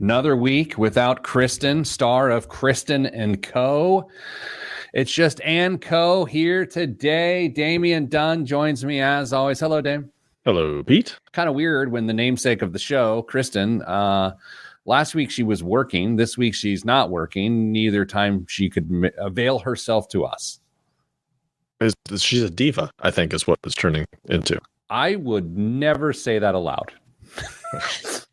Another week without Kristen, star of Kristen and Co. It's just Ann Co. here today. Damian Dunn joins me as always. Hello, Dame. Hello, Pete. Kind of weird when the namesake of the show, Kristen, last week she was working. This week she's not working. Neither time she could avail herself to us. She's a diva, I think, is what it's turning into. I would never say that aloud.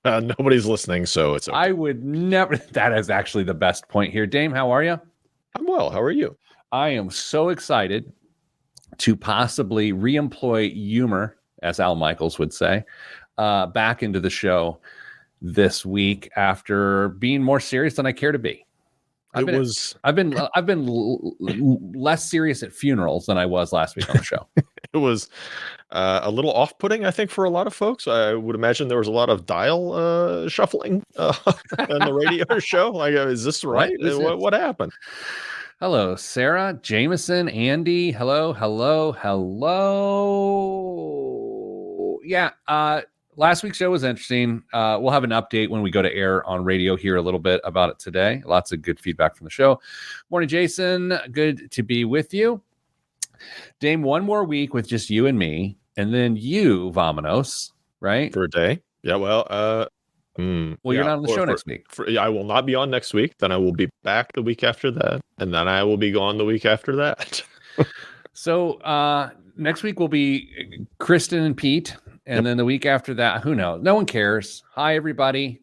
Nobody's listening, so it's okay. I would never. That is actually the best point here. Dame, how are you? I'm well. How are you? I am so excited to possibly reemploy humor, as Al Michaels would say, back into the show this week after being more serious than I care to be. I've been less serious at funerals than I was last week on the show. It was a little off-putting, I think, for a lot of folks. I would imagine there was a lot of dial shuffling on the radio show. Like, is this right? What happened? Hello, Sarah, Jameson, Andy. Hello. Yeah, last week's show was interesting. We'll have an update when we go to air on radio here a little bit about it today. Lots of good feedback from the show. Morning, Jason. Good to be with you. Dame, one more week with just you and me, and then you, Vamonos, right? For a day. Yeah, well, you're not on the show next week. I will not be on next week. Then I will be back the week after that. And then I will be gone the week after that. So next week will be Kristen and Pete. And then the week after that, who knows? No one cares. Hi, everybody.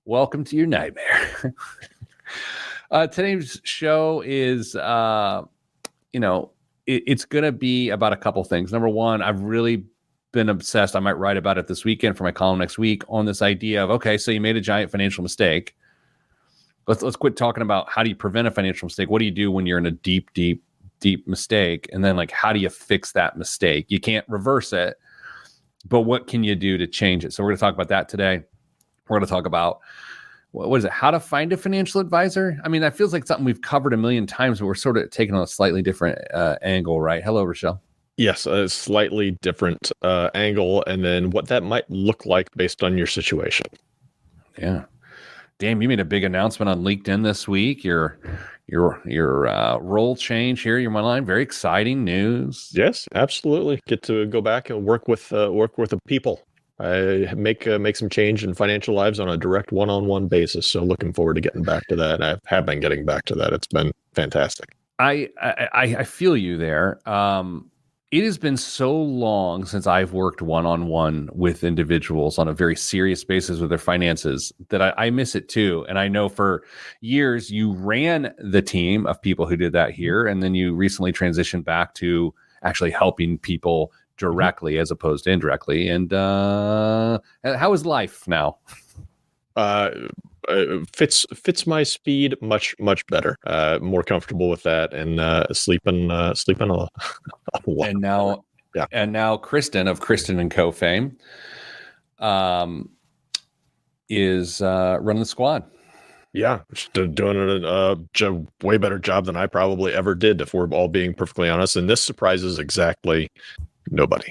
Welcome to your nightmare. Today's show is, it's going to be about a couple things. Number one, I've really been obsessed. I might write about it this weekend for my column next week on this idea of, okay, so you made a giant financial mistake. Let's quit talking about how do you prevent a financial mistake? What do you do when you're in a deep mistake? And then, like, how do you fix that mistake? You can't reverse it, but what can you do to change it? So we're going to talk about that today. We're going to talk about, what is it? How to find a financial advisor? I mean, that feels like something we've covered a million times, but we're sort of taking on a slightly different angle, right? Hello, Rochelle. Yes, a slightly different angle, and then what that might look like based on your situation. Yeah. Damn, you made a big announcement on LinkedIn this week. Your role change here. You're on my line. Very exciting news. Yes, absolutely. Get to go back and work with the people. I make some change in financial lives on a direct one-on-one basis. So looking forward to getting back to that. I have been getting back to that. It's been fantastic. I feel you there. It has been so long since I've worked one-on-one with individuals on a very serious basis with their finances that I miss it too. And I know for years you ran the team of people who did that here, and then you recently transitioned back to actually helping people directly as opposed to indirectly. And how is life now? Fits my speed much better. More comfortable with that, and sleeping a lot. And now Kristen of Kristen and Co fame is running the squad. Yeah, doing a way better job than I probably ever did, if we're all being perfectly honest. And this surprises exactly nobody.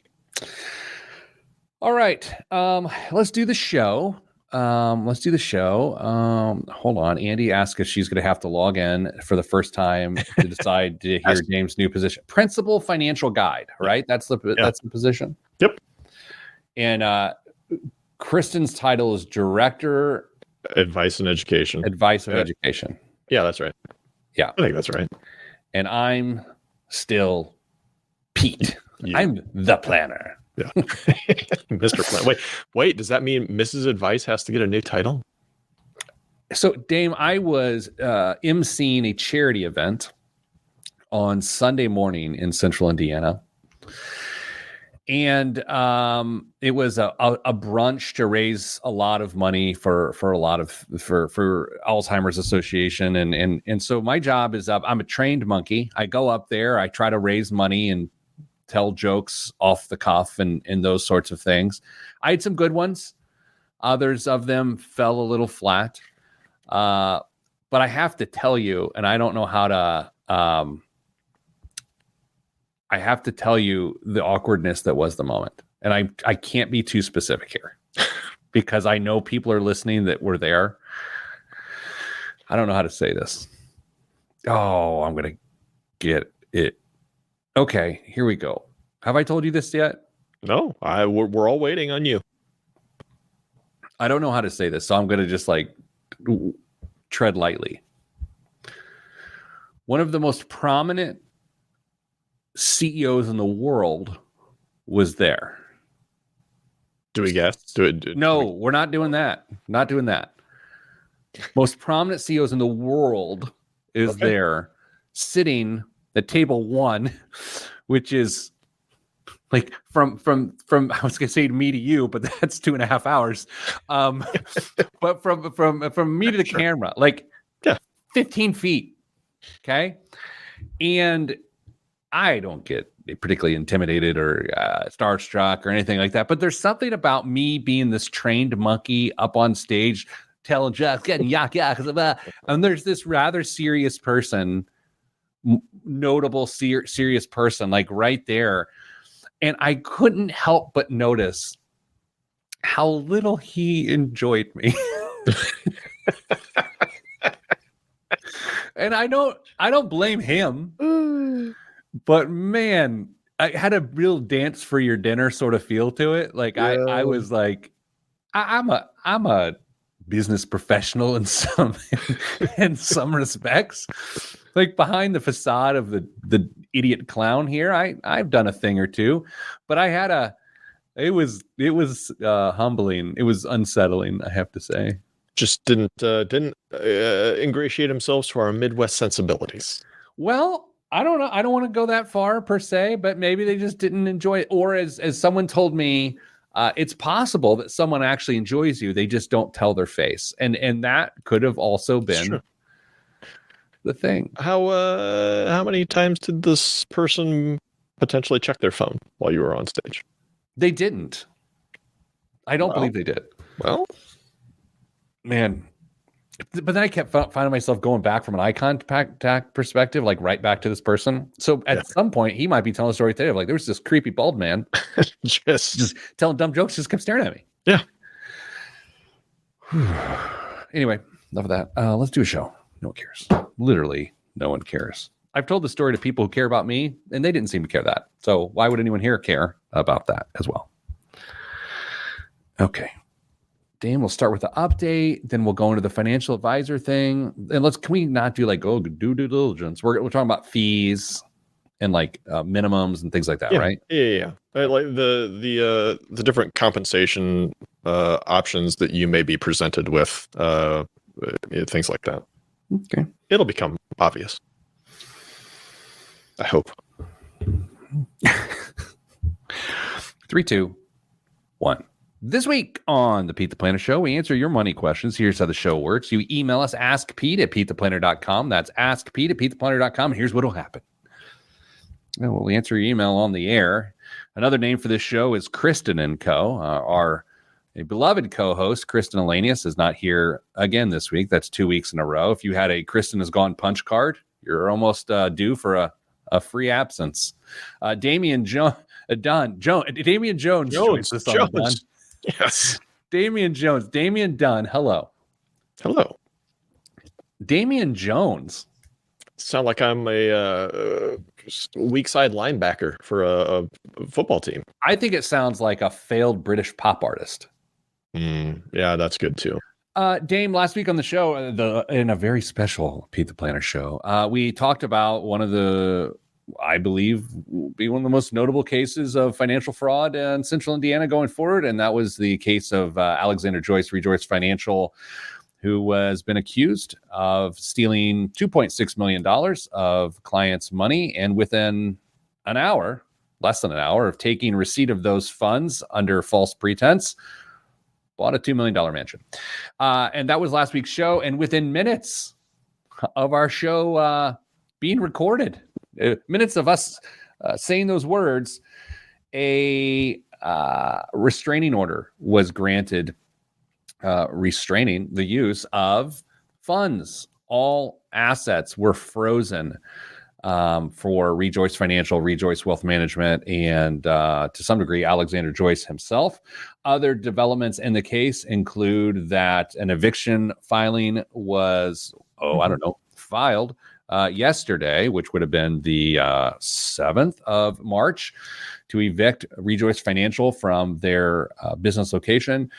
All right, let's do the show. Hold on. Andy asked if she's going to have to log in for the first time to decide to hear James' new position. Principal financial guide, right? That's the position. Yep. And Kristen's title is Director Advice and Education. Education. Yeah, that's right. Yeah. I think that's right. And I'm still Pete. Yeah. I'm the planner. Yeah. Mr. Plan. Wait, does that mean Mrs. Advice has to get a new title? So, Dame, I was emceeing a charity event on Sunday morning in Central Indiana. And it was a brunch to raise a lot of money for Alzheimer's Association. And so my job is I'm a trained monkey. I go up there, I try to raise money and tell jokes off the cuff and those sorts of things. I had some good ones. Others of them fell a little flat. But I have to tell you, and I don't know how to, I have to tell you the awkwardness that was the moment. And I can't be too specific here because I know people are listening that were there. I don't know how to say this. Oh, I'm going to get it. Okay, here we go. Have I told you this yet? No, we're all waiting on you. I don't know how to say this, so I'm going to just like tread lightly. One of the most prominent CEOs in the world was there. Do we guess? No, we're not doing that. Not doing that. Most prominent CEOs in the world is there sitting at table 1, which is like from I was gonna say me to you, but that's 2.5 hours. But from me to the camera, like 15 feet. Okay. And I don't get particularly intimidated or starstruck or anything like that. But there's something about me being this trained monkey up on stage telling jokes, getting yak, and there's this rather serious person, notable serious person, like right there. And I couldn't help but notice how little he enjoyed me. And I don't blame him. But man, I had a real dance for your dinner sort of feel to it. Like I was like, I'm a business professional in some respects. Like behind the facade of the idiot clown here, I've done a thing or two, but it was humbling. It was unsettling, I have to say. Just didn't ingratiate himself to our Midwest sensibilities. Well, I don't know. I don't want to go that far per se, but maybe they just didn't enjoy it. Or as someone told me, it's possible that someone actually enjoys you. They just don't tell their face. And that could have also been the thing. How many times did this person potentially check their phone while you were on stage? They didn't. I don't believe they did. Well, man. But then I kept finding myself going back from an eye contact perspective, like right back to this person. So at some point, he might be telling a story today of like, there was this creepy bald man just telling dumb jokes, just kept staring at me. Yeah. Anyway, enough of that. Let's do a show. No one cares. Literally, no one cares. I've told the story to people who care about me, and they didn't seem to care that. So why would anyone here care about that as well? Okay. Dan, we'll start with the update, then we'll go into the financial advisor thing. And can we not do like, do due diligence? We're talking about fees and like minimums and things like that, right? Yeah. Like the different compensation options that you may be presented with, things like that. Okay. It'll become obvious. I hope. 3, 2, 1. This week on the Pete the Planner Show, we answer your money questions. Here's how the show works. You email us, askpete@petetheplanner.com. That's askpete@petetheplanner.com. And here's what will happen. We'll answer your email on the air. Another name for this show is Kristen & Co. Our beloved co-host, Kristen Elanius, is not here again this week. That's 2 weeks in a row. If you had a Kristen Has Gone punch card, you're almost due for a free absence. Damian Jones. Yes. Damian Jones. Damian Dunn. Hello. Damian Jones. Sound like I'm a weak side linebacker for a football team. I think it sounds like a failed British pop artist. Yeah, that's good too. Dame, last week on the show, in a very special Pete the Planner show, we talked about one of the, I believe, will be one of the most notable cases of financial fraud in Central Indiana going forward. And that was the case of Alexander Joyce, Rejoice Financial, who has been accused of stealing $2.6 million of clients' money. And within an hour, less than an hour of taking receipt of those funds under false pretense, bought a $2 million mansion. And that was last week's show. And within minutes of our show being recorded, minutes of us saying those words, a restraining order was granted, restraining the use of funds. All assets were frozen for Rejoice Financial, Rejoice Wealth Management, and to some degree, Alexander Joyce himself. Other developments in the case include that an eviction filing was I don't know, filed yesterday, which would have been the 7th of March, to evict Rejoice Financial from their business location.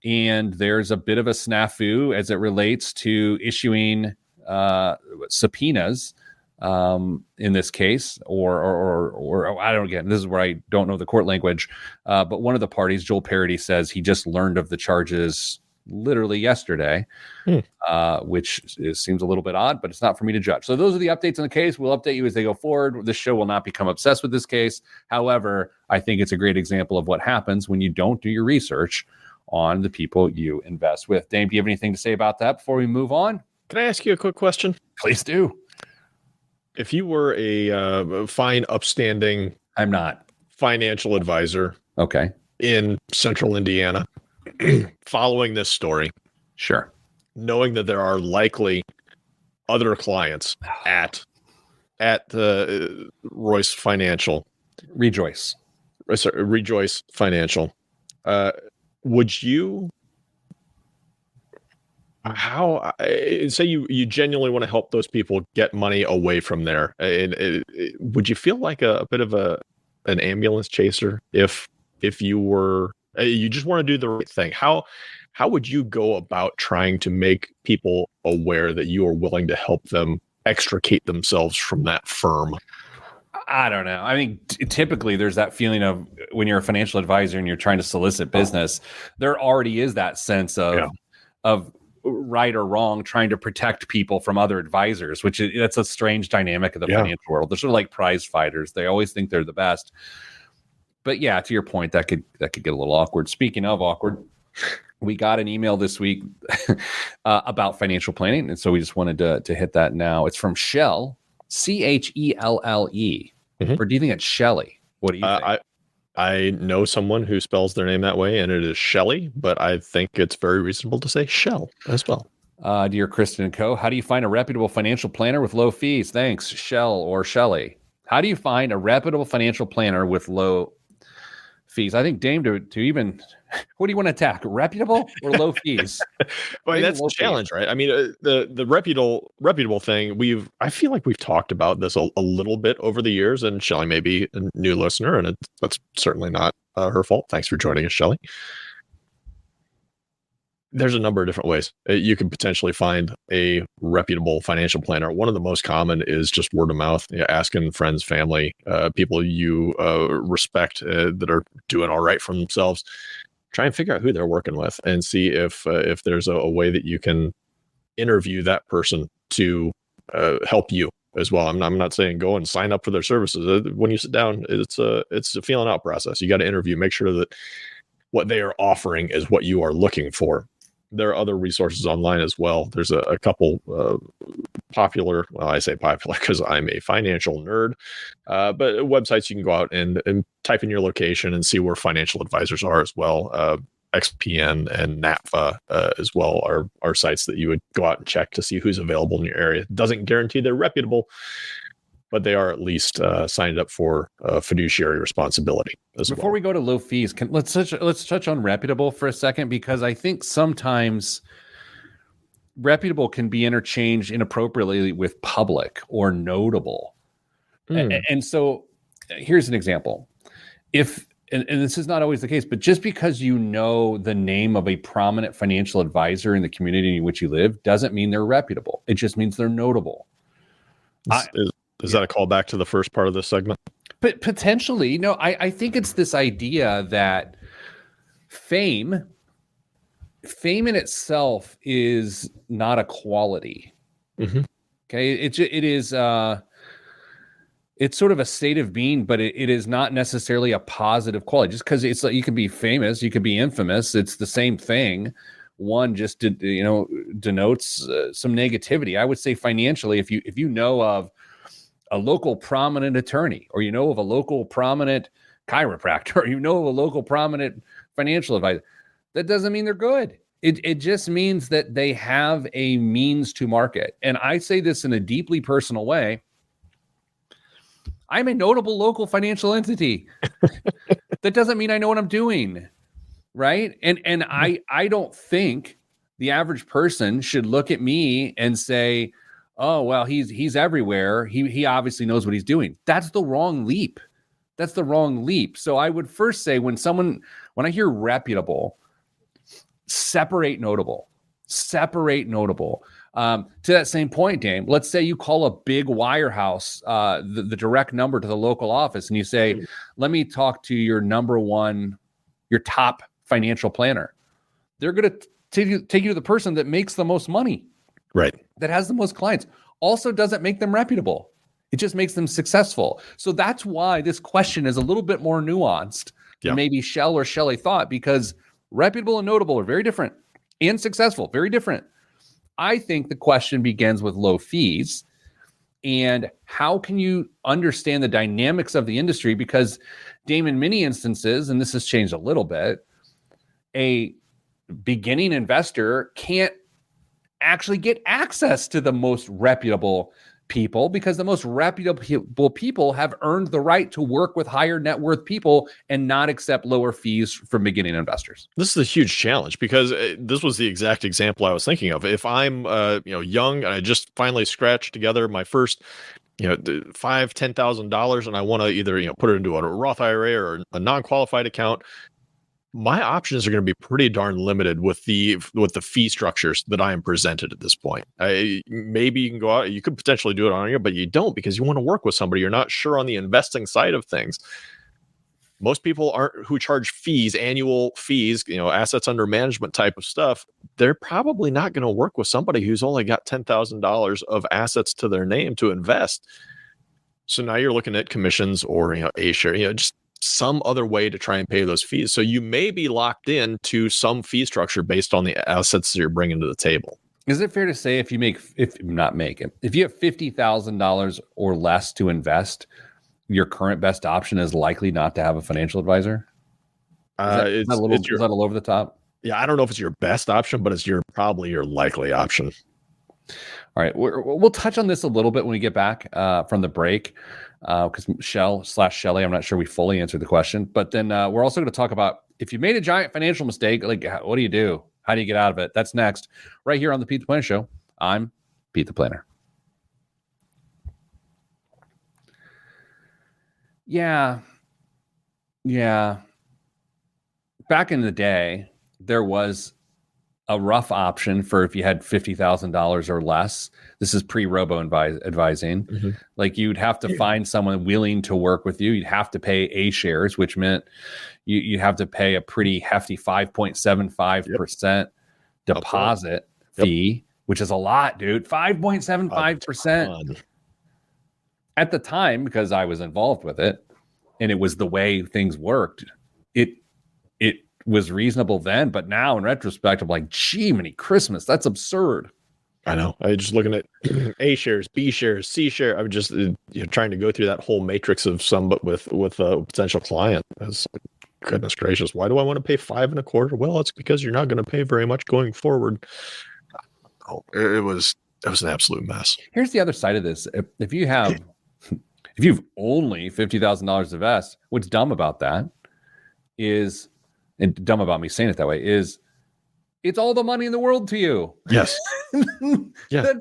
And there's a bit of a snafu as it relates to issuing subpoenas in this case, or I don't, again, this is where I don't know the court language, but one of the parties, Joel Parody, says he just learned of the charges literally yesterday, which seems a little bit odd, but it's not for me to judge. So those are the updates on the case. We'll update you as they go forward. This show will not become obsessed with this case. However, I think it's a great example of what happens when you don't do your research on the people you invest with. Dame, do you have anything to say about that before we move on? Can I ask you a quick question? Please do. If you were a fine, upstanding, I'm not financial advisor, okay, in central Indiana, following this story, sure, knowing that there are likely other clients at Rejoice Financial, Rejoice Financial, would you? How say you genuinely want to help those people get money away from there? Would you feel like a bit of an ambulance chaser if you were you just want to do the right thing? How would you go about trying to make people aware that you are willing to help them extricate themselves from that firm? I don't know. I mean, typically there's that feeling of when you're a financial advisor and you're trying to solicit business, there already is that sense of right or wrong, trying to protect people from other advisors, which that's a strange dynamic of the financial world. They're sort of like prize fighters. They always think they're the best. But yeah, to your point, that could get a little awkward. Speaking of awkward, we got an email this week about financial planning, and so we just wanted to hit that now. It's from Shell, Chelle. Or do you think it's Shelley? What do you think? I know someone who spells their name that way, and it is Shelley, but I think it's very reasonable to say Shell as well. Dear Kristen and Co., how do you find a reputable financial planner with low fees? Thanks, Shell or Shelley. How do you find a reputable financial planner with low fees? I think, Dame, to even, what do you want to attack? Reputable or low fees? Well, that's the challenge, right? I mean, the reputable thing, I feel like we've talked about this a little bit over the years, and Shelley may be a new listener, and that's certainly not her fault. Thanks for joining us, Shelley. There's a number of different ways you can potentially find a reputable financial planner. One of the most common is just word of mouth, asking friends, family, people you respect that are doing all right for themselves. Try and figure out who they're working with and see if there's a way that you can interview that person to help you as well. I'm not saying go and sign up for their services. When you sit down, it's a feeling out process. You got to interview, make sure that what they are offering is what you are looking for. There are other resources online as well. There's a couple popular, well, I say popular because I'm a financial nerd, but websites you can go out and type in your location and see where financial advisors are as well. XPN and NAPFA as well are sites that you would go out and check to see who's available in your area. It doesn't guarantee they're reputable, but they are at least signed up for fiduciary responsibility as Before we go to low fees, let's touch on reputable for a second, because I think sometimes reputable can be interchanged inappropriately with public or notable. And so here's an example. And this is not always the case, but just because you know the name of a prominent financial advisor in the community in which you live doesn't mean they're reputable. It just means they're notable. Is that a callback to the first part of this segment? But potentially, no, I think it's this idea that fame in itself is not a quality. Mm-hmm. Okay. It is, it's sort of a state of being, but it is not necessarily a positive quality. Just because it's like you can be famous, you can be infamous. It's the same thing. One just denotes some negativity. I would say financially, if you know of a local prominent attorney, or you know of a local prominent chiropractor, or you know of a local prominent financial advisor, that doesn't mean they're good. It just means that they have a means to market. And I say this in a deeply personal way. I'm a notable local financial entity. That doesn't mean I know what I'm doing, right? And I don't think the average person should look at me and say, oh, well, he's everywhere. He obviously knows what he's doing. That's the wrong leap. That's the wrong leap. So I would first say when I hear reputable, separate notable. To that same point, Dame, let's say you call a big wirehouse, the direct number to the local office, and you say, let me talk to your your top financial planner. They're going to take you to the person that makes the most money, right? That has the most clients. Also doesn't make them reputable. It just makes them successful. So that's why this question is a little bit more nuanced than maybe Shell or Shelley thought, because reputable and notable are very different, and successful, very different. I think the question begins with low fees and how can you understand the dynamics of the industry? Because, Dame, in many instances, and this has changed a little bit, a beginning investor can't actually get access to the most reputable people, because the most reputable people have earned the right to work with higher net worth people and not accept lower fees from beginning investors. This is a huge challenge, because this was the exact example I was thinking of. If I'm young and I just finally scratched together my first $5,000-$10,000 and I want to either put it into a Roth IRA or a non-qualified account, my options are going to be pretty darn limited with the fee structures that I am presented at this point. Maybe you can go out, you could potentially do it on here, but you don't, because you want to work with somebody. You're not sure on the investing side of things. Most people who charge fees, annual fees, assets under management type of stuff. They're probably not going to work with somebody who's only got $10,000 of assets to their name to invest. So now you're looking at commissions or a share, just some other way to try and pay those fees. So you may be locked in to some fee structure based on the assets that you're bringing to the table. Is it fair to say if you have $50,000 or less to invest, your current best option is likely not to have a financial advisor? Is that a little over the top? Yeah, I don't know if it's your best option, but it's probably your likely option. All right, we'll touch on this a little bit when we get back from the break, because Shelley, I'm not sure we fully answered the question. But then we're also going to talk about if you made a giant financial mistake, like what do you do? How do you get out of it? That's next, right here on the Pete the Planner Show. I'm Pete the Planner. Yeah. Back in the day, there was a rough option for if you had $50,000 or less. This is pre-robo advising. Mm-hmm. Like you'd have to find someone willing to work with you. You'd have to pay A shares, which meant you'd have to pay a pretty hefty 5.75% deposit fee, which is a lot, dude. 5.75%. At the time, because I was involved with it and it was the way things worked, it was reasonable then, but now in retrospect, I'm like, gee, many Christmas, that's absurd. I know. I was just looking at A shares, B shares, C share. I'm just trying to go through that whole matrix of some, but with a potential client. Goodness gracious, why do I want to pay 5.25%? Well, it's because you're not going to pay very much going forward. Oh, it was an absolute mess. Here's the other side of this. If you've only $50,000 to invest, what's dumb about that is, and dumb about me saying it that way, is it's all the money in the world to you. Yes. Yeah.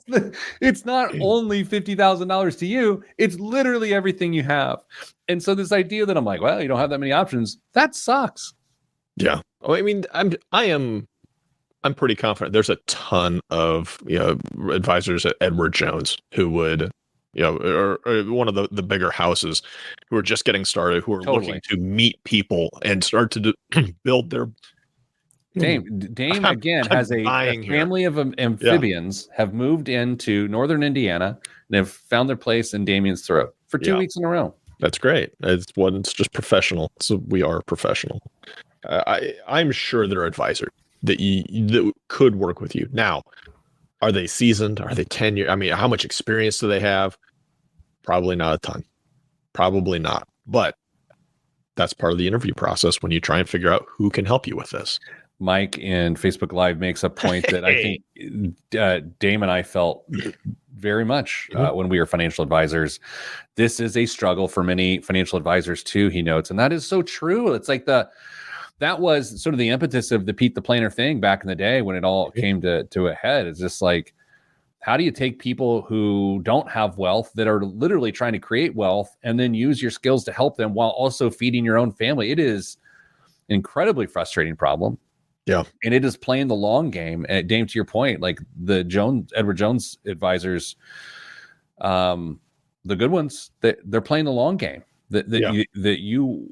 It's not only $50,000 to you. It's literally everything you have. And so this idea that I'm like, well, you don't have that many options, that sucks. Yeah. I mean, I'm pretty confident there's a ton of advisors at Edward Jones who would or one of the bigger houses who are just getting started, who are looking to meet people and start to build their. Dame again has a family of amphibians have moved into northern Indiana and have found their place in Damien's throat for 2 weeks in a row. That's great. It's just professional. So we are professional. I'm sure there are advisors that could work with you. Now, are they seasoned? Are they tenured? I mean, how much experience do they have? Probably not a ton. Probably not. But that's part of the interview process when you try and figure out who can help you with this. Mike in Facebook Live makes a point that I think Dame and I felt very much when we were financial advisors. This is a struggle for many financial advisors too, he notes. And that is so true. It's like that was sort of the impetus of the Pete the Planner thing back in the day when it all came to a head. It's just like, how do you take people who don't have wealth, that are literally trying to create wealth, and then use your skills to help them while also feeding your own family? It is an incredibly frustrating problem. Yeah. And it is playing the long game. And Dame, to your point, like the Edward Jones advisors, the good ones, they're playing the long game. That you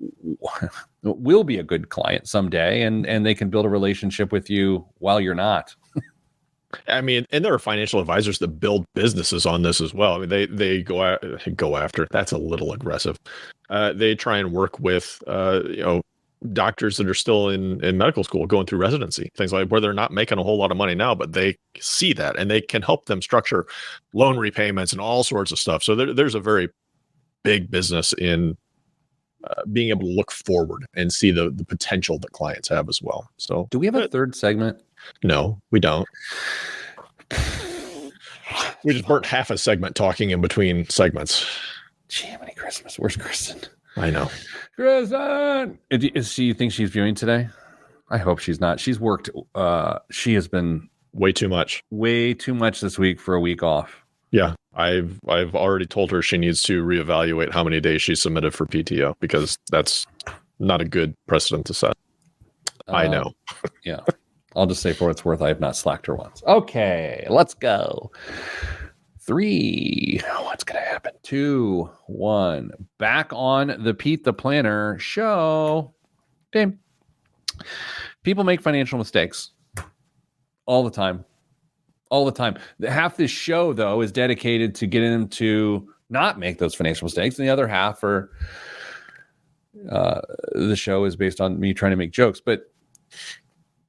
will be a good client someday, and they can build a relationship with you while you're not. I mean, and there are financial advisors that build businesses on this as well. I mean, they go after. That's a little aggressive. They try and work with doctors that are still in medical school, going through residency, things like where they're not making a whole lot of money now, but they see that and they can help them structure loan repayments and all sorts of stuff. So there's a very big business in being able to look forward and see the potential that clients have as well. So do we have a third segment? No, we don't. We just burnt half a segment talking in between segments. Jiminy Christmas. Where's Kristen? I know. Kristen! You think she's viewing today? I hope she's not. She's worked. She has been way too much this week for a week off. Yeah, I've already told her she needs to reevaluate how many days she submitted for PTO, because that's not a good precedent to set. I know. Yeah. I'll just say, for what it's worth, I have not slacked her once. Okay, let's go. 3. What's going to happen? 2, 1. Back on the Pete the Planner show. Dame. People make financial mistakes all the time. All the time. Half this show, though, is dedicated to getting them to not make those financial mistakes. And the other half the show is based on me trying to make jokes. But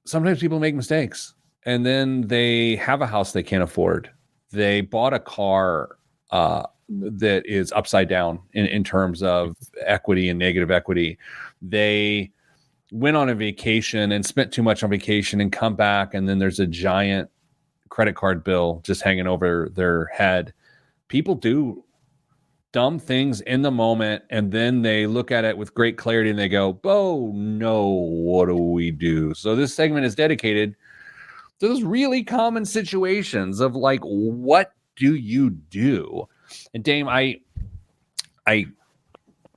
sometimes people make mistakes, and then they have a house they can't afford. They bought a car that is upside down in terms of equity and negative equity. They went on a vacation and spent too much on vacation and come back, and then there's a giant credit card bill just hanging over their head. People do dumb things in the moment, and then they look at it with great clarity and they go, oh no, what do we do? So this segment is dedicated to those really common situations of like, what do you do? And Dame, I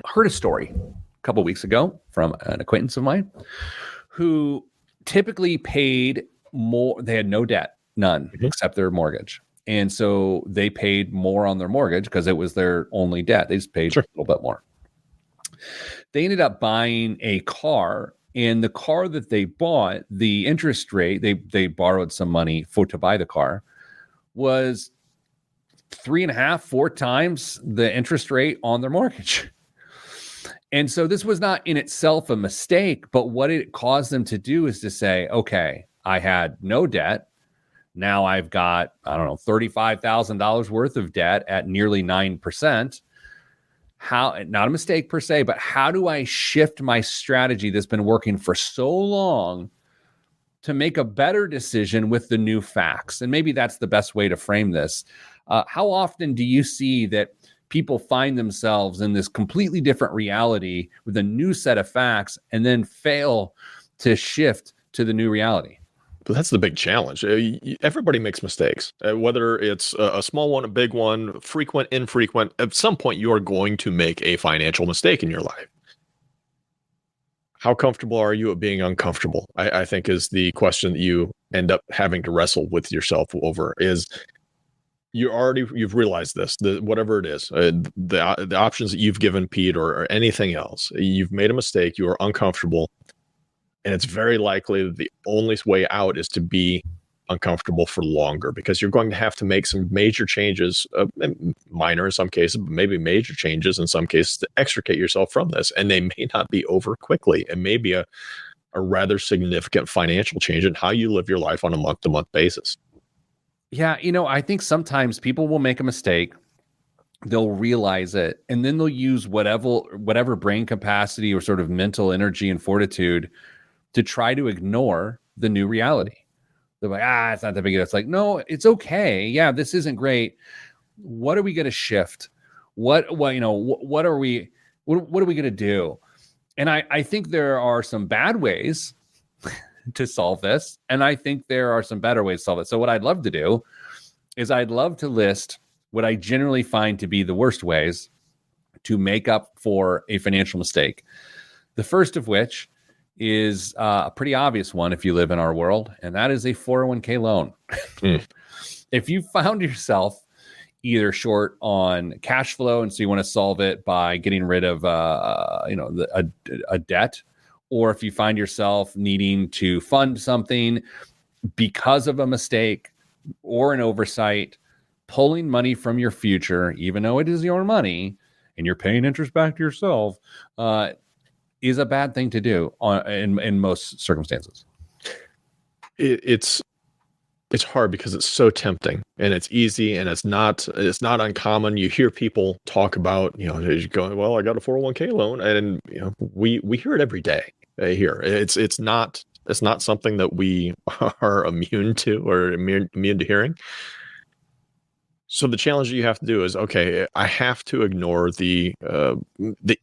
heard a story a couple weeks ago from an acquaintance of mine who typically paid more. They had no debt, none, except their mortgage. And so they paid more on their mortgage because it was their only debt. They just paid a little bit more. They ended up buying a car, and the car that they bought, the interest rate, they borrowed some money to buy the car, was 3.5, 4 times the interest rate on their mortgage. And so this was not in itself a mistake, but what it caused them to do is to say, okay, I had no debt. Now I've got, $35,000 worth of debt at nearly 9%. How, not a mistake per se, but how do I shift my strategy that's been working for so long to make a better decision with the new facts? And maybe that's the best way to frame this. How often do you see that people find themselves in this completely different reality with a new set of facts and then fail to shift to the new reality? But that's the big challenge. Everybody makes mistakes, whether it's a small one, a big one, frequent, infrequent. At some point, you are going to make a financial mistake in your life. How comfortable are you at being uncomfortable? I think is the question that you end up having to wrestle with yourself over. Is you've realized this, whatever it is, the options that you've given Pete or anything else, you've made a mistake. You are uncomfortable. And it's very likely that the only way out is to be uncomfortable for longer, because you're going to have to make some major changes, minor in some cases, but maybe major changes in some cases, to extricate yourself from this. And they may not be over quickly. It may be a rather significant financial change in how you live your life on a month-to-month basis. Yeah, I think sometimes people will make a mistake. They'll realize it, and then they'll use whatever brain capacity or sort of mental energy and fortitude to try to ignore the new reality. They're like, it's not that big. It's like, no, it's okay. Yeah, this isn't great. What are we going to shift? What are we going to do? And I think there are some bad ways to solve this. And I think there are some better ways to solve it. So what I'd love to do is I'd love to list what I generally find to be the worst ways to make up for a financial mistake. The first of which is a pretty obvious one if you live in our world, and that is a 401k loan. If you found yourself either short on cash flow, and so you want to solve it by getting rid of a debt, or if you find yourself needing to fund something because of a mistake or an oversight, pulling money from your future, even though it is your money and you're paying interest back to yourself, is a bad thing to do in most circumstances. It's hard because it's so tempting and it's easy and it's not uncommon. You hear people talk about, going, well, I got a 401k loan, and we hear it every day here. It's not something that we are immune to or immune to hearing. So the challenge that you have to do is, okay, I have to ignore the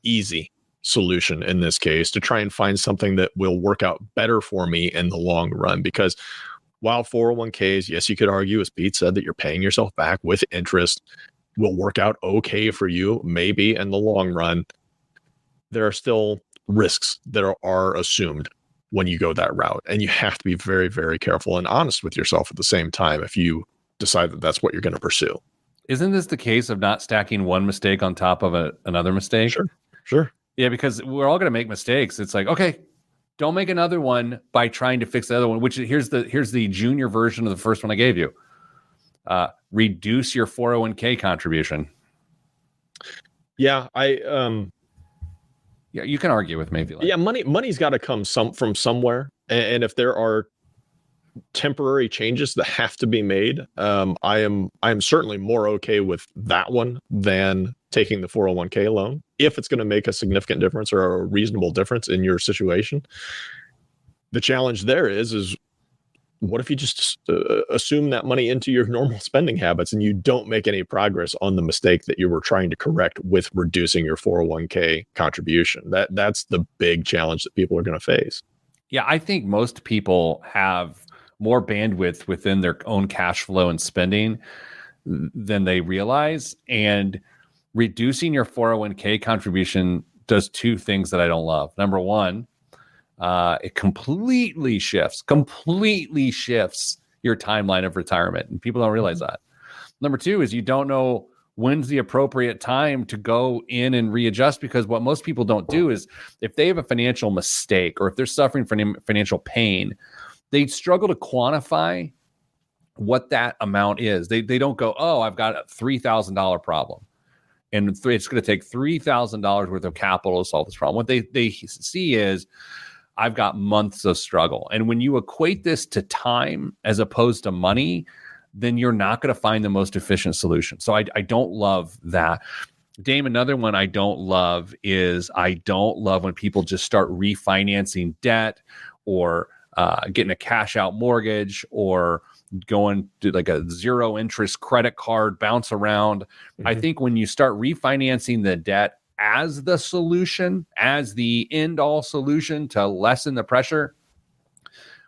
easy solution in this case to try and find something that will work out better for me in the long run. Because while 401ks, yes, you could argue, as Pete said, that you're paying yourself back with interest, will work out okay for you, maybe in the long run, there are still risks that are assumed when you go that route. And you have to be very, very careful and honest with yourself at the same time if you decide that that's what you're going to pursue. Isn't this the case of not stacking one mistake on top of another mistake? Sure. Yeah, because we're all going to make mistakes. It's like, okay, don't make another one by trying to fix the other one, which here's the junior version of the first one I gave you. Reduce your 401k contribution. Yeah, yeah, you can argue with me if you like. Yeah, money's got to come from somewhere. And if there are temporary changes that have to be made, I am certainly more okay with that one than taking the 401k loan if it's going to make a significant difference or a reasonable difference in your situation. The challenge there is what if you just assume that money into your normal spending habits and you don't make any progress on the mistake that you were trying to correct with reducing your 401k contribution? That's the big challenge that people are going to face. Yeah, I think most people have more bandwidth within their own cash flow and spending than they realize. And reducing your 401k contribution does two things that I don't love. Number one, it completely shifts your timeline of retirement. And people don't realize that. Number two is you don't know when's the appropriate time to go in and readjust, because what most people don't do is if they have a financial mistake or if they're suffering from financial pain, they struggle to quantify what that amount is. They don't go, oh, I've got a $3,000 problem, and it's going to take $3,000 worth of capital to solve this problem. What they see is, I've got months of struggle. And when you equate this to time as opposed to money, then you're not going to find the most efficient solution. So I don't love that. Dame, another one I don't love is I don't love when people just start refinancing debt or getting a cash out mortgage or going to like a zero interest credit card bounce around. Mm-hmm. I think when you start refinancing the debt as the solution, as the end all solution to lessen the pressure,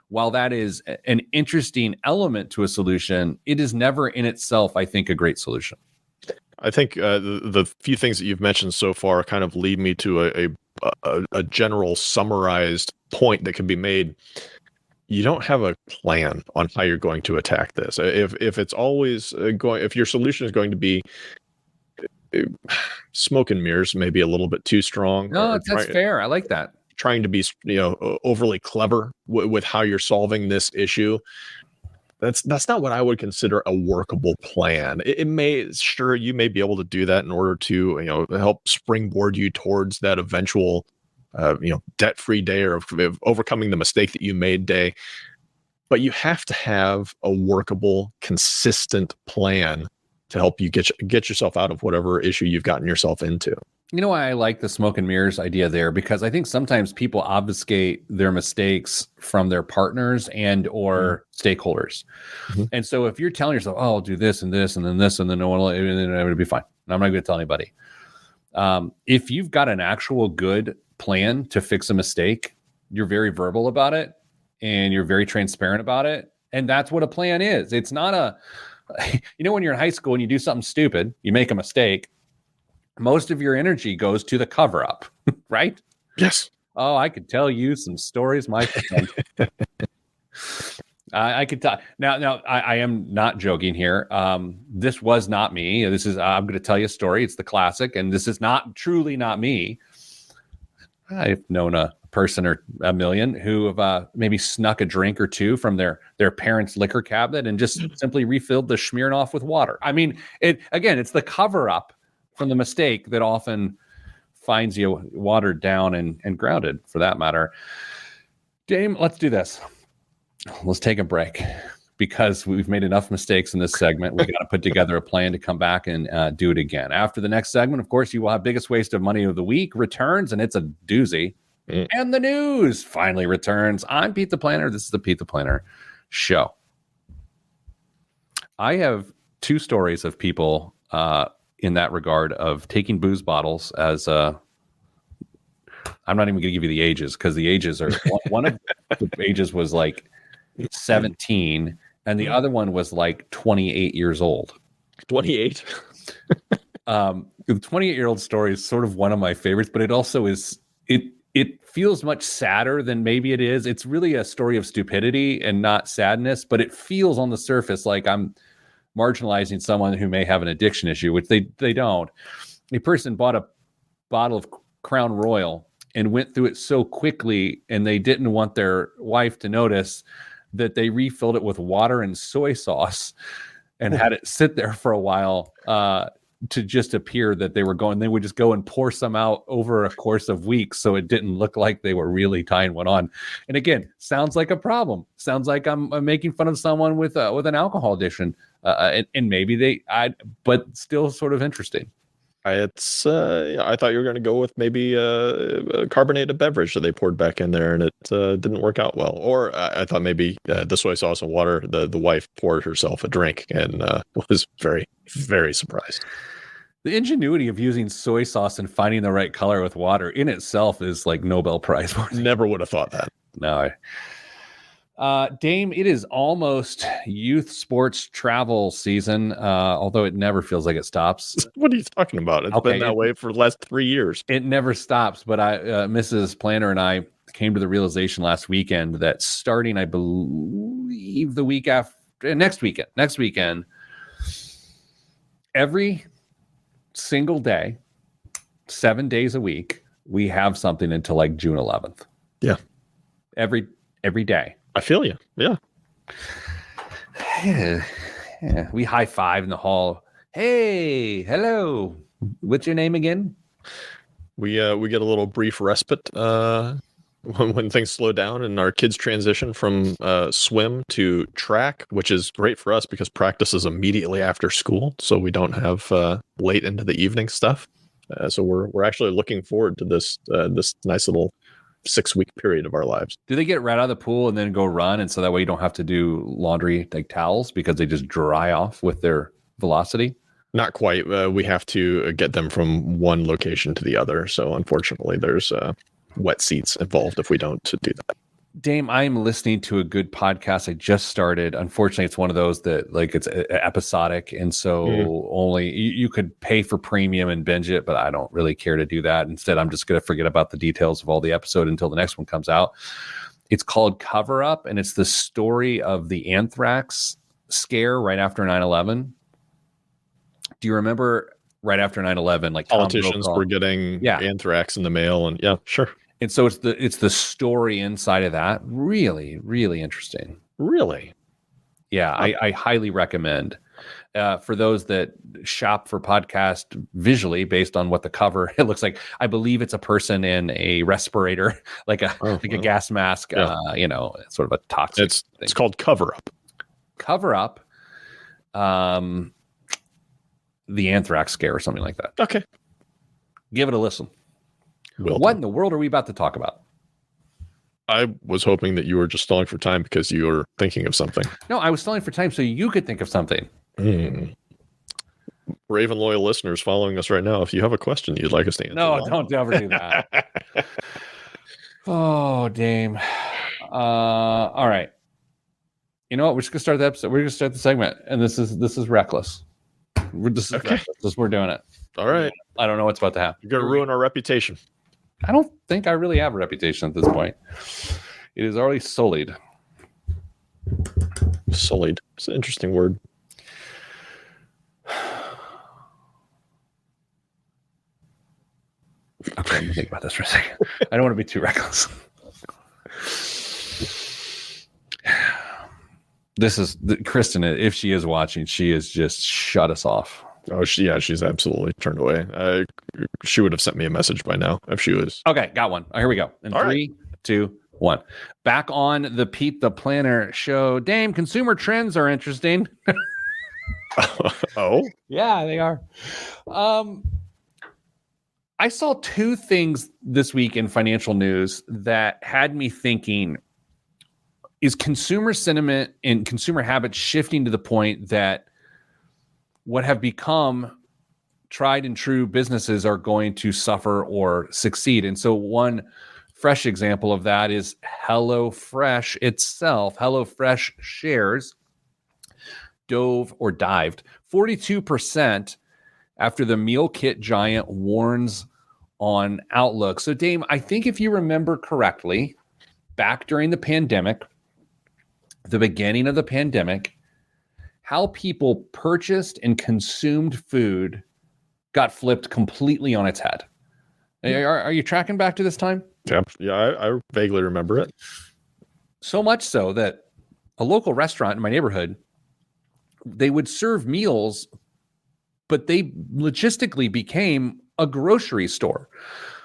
while that is an interesting element to a solution, it is never in itself, I think, a great solution. I think the few things that you've mentioned so far kind of lead me to a general summarized point that can be made. You don't have a plan on how you're going to attack this. If it's always if your solution is going to be smoke and mirrors, maybe a little bit too strong. No, that's fair. I like that. Trying to be, overly clever with how you're solving this issue. That's not what I would consider a workable plan. You may be able to do that in order to, help springboard you towards that eventual, debt-free day or of overcoming the mistake that you made day. But you have to have a workable, consistent plan to help you get yourself out of whatever issue you've gotten yourself into. You know why I like the smoke and mirrors idea there? Because I think sometimes people obfuscate their mistakes from their partners and or stakeholders. Mm-hmm. And so if you're telling yourself, oh, I'll do this and this and then this and then it'll be fine. I'm not going to tell anybody. If you've got an actual good plan to fix a mistake, you're very verbal about it and you're very transparent about it. And that's what a plan is. It's not when you're in high school and you do something stupid, you make a mistake, most of your energy goes to the cover up, right? Yes. Oh, I could tell you some stories, my friend. I could tell. Now, I am not joking here. This was not me. This is. I'm going to tell you a story. It's the classic, and this is truly not me. I've known a person or a million who have maybe snuck a drink or two from their parents' liquor cabinet and just simply refilled the Smirnoff with water. I mean, it's the cover up from the mistake that often finds you watered down and grounded, for that matter. Dame, let's do this. Let's take a break because we've made enough mistakes in this segment. We got to put together a plan to come back and do it again. After the next segment, of course, you will have biggest waste of money of the week returns, and it's a doozy. And the news finally returns. I'm Pete the Planner. This is the Pete the Planner Show. I have two stories of people in that regard of taking booze bottles as I'm not even going to give you the ages because the ages are one of the ages was like 17 and the other one was like 28 years old. 28. The 28-year-old story is sort of one of my favorites, but it also is it feels much sadder than maybe it is. It's really a story of stupidity and not sadness, but it feels on the surface like I'm marginalizing someone who may have an addiction issue, which they don't. A person bought a bottle of Crown Royal and went through it so quickly, and they didn't want their wife to notice that they refilled it with water and soy sauce and had it sit there for a while to just appear that they were going. They would just go and pour some out over a course of weeks so it didn't look like they were really tying one on. And again, sounds like a problem. Sounds like I'm making fun of someone with an alcohol addiction, and maybe but still sort of interesting. I thought you were going to go with maybe a carbonated beverage that they poured back in there, and it didn't work out well. Or I thought maybe the soy sauce and water, the wife poured herself a drink and was very, very surprised. The ingenuity of using soy sauce and finding the right color with water in itself is like Nobel Prize worthy. Never would have thought that. No. Dame, it is almost youth sports travel season, although it never feels like it stops. What are you talking about? It's been that way for the last 3 years. It never stops, but Mrs. Planner and I came to the realization last weekend that starting, I believe, the week after, next weekend, every single day, 7 days a week, we have something until like June 11th. Yeah. Every day. I feel you. Yeah. Yeah. We high five in the hall. Hey, hello. What's your name again? We get a little brief respite when things slow down and our kids transition from swim to track, which is great for us because practice is immediately after school, so we don't have late into the evening stuff. So we're actually looking forward to this nice little 6-week period of our lives. Do they get right out of the pool and then go run, and so that way you don't have to do laundry like towels because they just dry off with their velocity? Not quite. We have to get them from one location to the other. So unfortunately, there's wet seats involved if we don't do that. Dame, I'm listening to a good podcast I just started. Unfortunately, it's one of those that like it's episodic, and so only you could pay for premium and binge it, but I don't really care to do that. Instead, I'm just going to forget about the details of all the episode until the next one comes out. It's called Cover Up, and it's the story of the anthrax scare right after 9/11. Do you remember right after 9/11, like politicians were getting anthrax in the mail, and yeah, sure. And so it's the story inside of that. Really, really interesting. Really? Yeah, I highly recommend. For those that shop for podcast visually based on what the cover it looks like. I believe it's a person in a respirator, like a gas mask, sort of a toxic thing. It's called Cover Up. Cover Up. The anthrax scare or something like that. Okay. Give it a listen. What in the world are we about to talk about? I was hoping that you were just stalling for time because you were thinking of something. No, I was stalling for time so you could think of something. Brave and loyal listeners following us right now, if you have a question you'd like us to answer. No, don't ever do that. Oh, Dame. All right. You know what? We're just gonna start the episode. We're gonna start the segment, and this is reckless. This is Okay. reckless. We're doing it. All right. I don't know what's about to happen. You're going to ruin our reputation. I don't think I really have a reputation at this point. It is already sullied. Sullied. It's an interesting word. Okay, let me think about this for a second. I don't want to be too reckless. This is Kristen. If she is watching, she has just shut us off. Oh, she's absolutely turned away. She would have sent me a message by now if she was. Okay, got one. Here we go. In All 3, 2, 1. Back on the Pete the Planner show. Dame, consumer trends are interesting. Oh? Yeah, they are. I saw 2 things this week in financial news that had me thinking, is consumer sentiment and consumer habits shifting to the point that what have become tried and true businesses are going to suffer or succeed? And so one fresh example of that is HelloFresh itself. HelloFresh shares dived 42% after the meal kit giant warns on Outlook. So Dame, I think if you remember correctly, back during the pandemic, the beginning of the pandemic, how people purchased and consumed food got flipped completely on its head. Are you tracking back to this time? Yeah, I vaguely remember it. So much so that a local restaurant in my neighborhood, they would serve meals, but they logistically became a grocery store.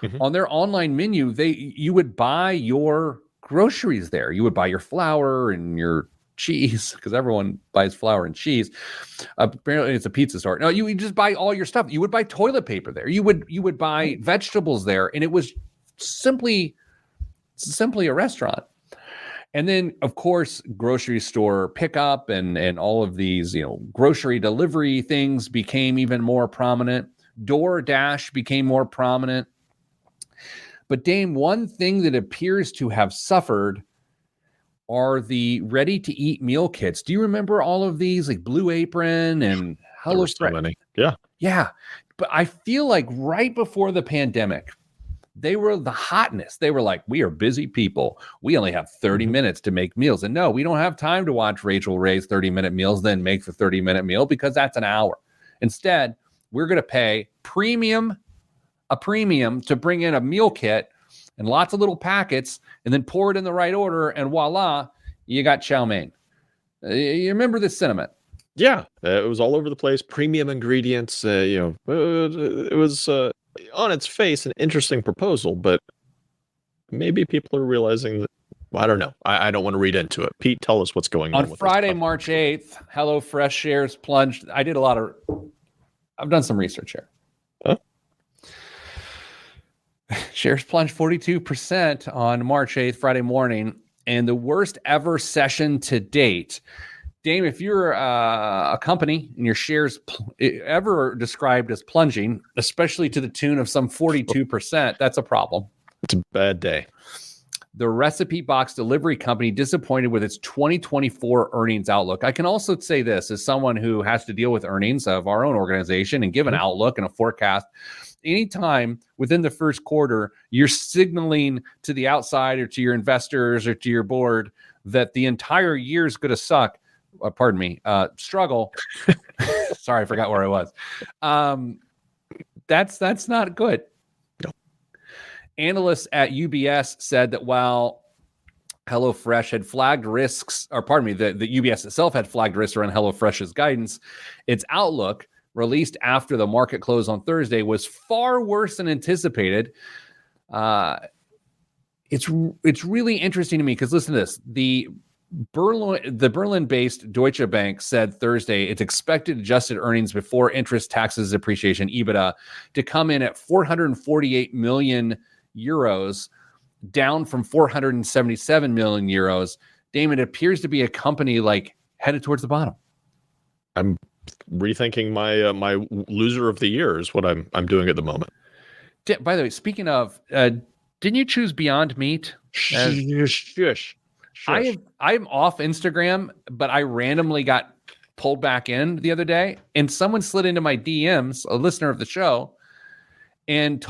Mm-hmm. On their online menu, you would buy your groceries there. You would buy your flour and your cheese, because everyone buys flour and cheese. Apparently it's a pizza store. No, you would just buy all your stuff. You would buy toilet paper there. You would buy vegetables there, and it was simply a restaurant. And then, of course, grocery store pickup and all of these, grocery delivery things became even more prominent. DoorDash became more prominent. But Dame, one thing that appears to have suffered are the ready-to-eat meal kits. Do you remember all of these, like Blue Apron and HelloFresh? So yeah. But I feel like right before the pandemic, they were the hotness. They were like, we are busy people. We only have 30 minutes to make meals. And no, we don't have time to watch Rachel Ray's 30-minute meals, then make the 30-minute meal, because that's an hour. Instead, we're going to pay a premium to bring in a meal kit and lots of little packets, and then pour it in the right order, and voila, you got chow mein. You remember this sentiment? Yeah, it was all over the place. Premium ingredients. It was on its face an interesting proposal, but maybe people are realizing that. Well, I don't know. I don't want to read into it. Pete, tell us what's going on. On Friday, March 8th, HelloFresh shares plunged. I've done some research here. Huh? Shares plunged 42% on March 8th, Friday morning, and the worst ever session to date. Dame, if you're a company and your shares ever described as plunging, especially to the tune of some 42%, that's a problem. It's a bad day. The Recipe Box delivery company disappointed with its 2024 earnings outlook. I can also say this as someone who has to deal with earnings of our own organization and give an outlook and a forecast. Anytime within the first quarter, you're signaling to the outside or to your investors or to your board that the entire year is going to suck. Struggle. Sorry, I forgot where I was. That's not good. Analysts at UBS said that while HelloFresh had flagged risks, the UBS itself had flagged risks around HelloFresh's guidance, its outlook, released after the market closed on Thursday, was far worse than anticipated. It's really interesting to me because listen to this. The Berlin-based Deutsche Bank said Thursday its expected adjusted earnings before interest, taxes, depreciation, EBITDA, to come in at 448 million euros, down from 477 million euros. Damon, it appears to be a company headed towards the bottom. I'm rethinking my loser of the year is what I'm doing at the moment. By the way, speaking of, Didn't you choose Beyond Meat? Shush. I'm off Instagram, but I randomly got pulled back in the other day, and someone slid into my DMs, a listener of the show, and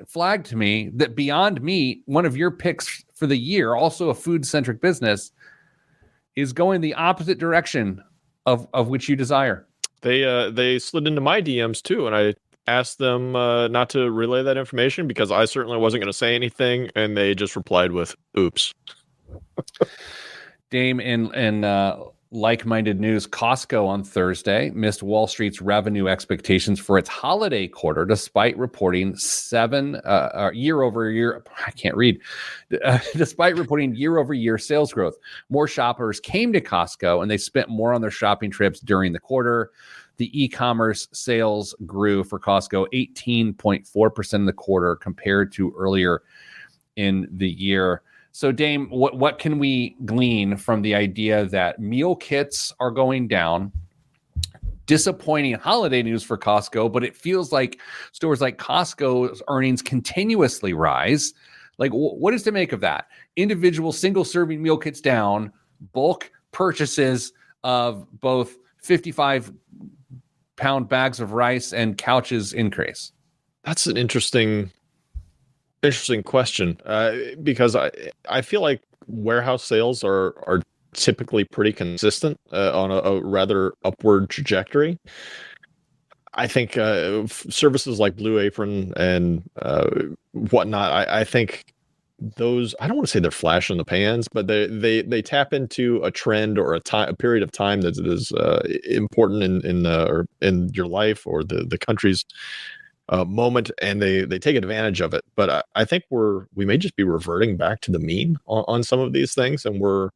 flagged me that Beyond Meat, one of your picks for the year, also a food-centric business, is going the opposite direction of which you desire. They slid into my DMs too, and I asked them not to relay that information because I certainly wasn't going to say anything, and they just replied with "Oops." Dame, in like-minded news, Costco on Thursday missed Wall Street's revenue expectations for its holiday quarter, despite reporting year-over-year. I can't read. Despite reporting year-over-year sales growth, more shoppers came to Costco, and they spent more on their shopping trips during the quarter. The e-commerce sales grew for Costco 18.4% in the quarter compared to earlier in the year. So, Dame, what can we glean from the idea that meal kits are going down? Disappointing holiday news for Costco, but it feels like stores like Costco's earnings continuously rise. Like, what is to make of that? Individual single-serving meal kits down, bulk purchases of both 55-pound bags of rice and couches increase. That's an interesting question because I feel like warehouse sales are typically pretty consistent on a rather upward trajectory. I think services like Blue Apron and whatnot, I think those, I don't want to say they're flash in the pans, but they tap into a trend or a period of time that is important in your life or the country's moment, and they take advantage of it. But I think we may just be reverting back to the mean on some of these things, and we're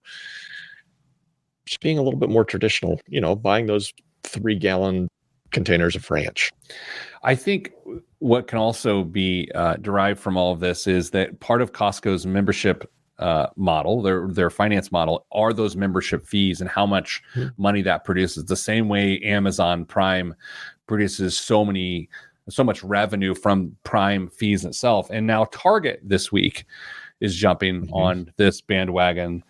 just being a little bit more traditional, buying those 3-gallon containers of ranch. I think what can also be derived from all of this is that part of Costco's membership model, their finance model, are those membership fees and how much money that produces. The same way Amazon Prime produces so much revenue from Prime fees itself. And now Target this week is jumping on this bandwagon.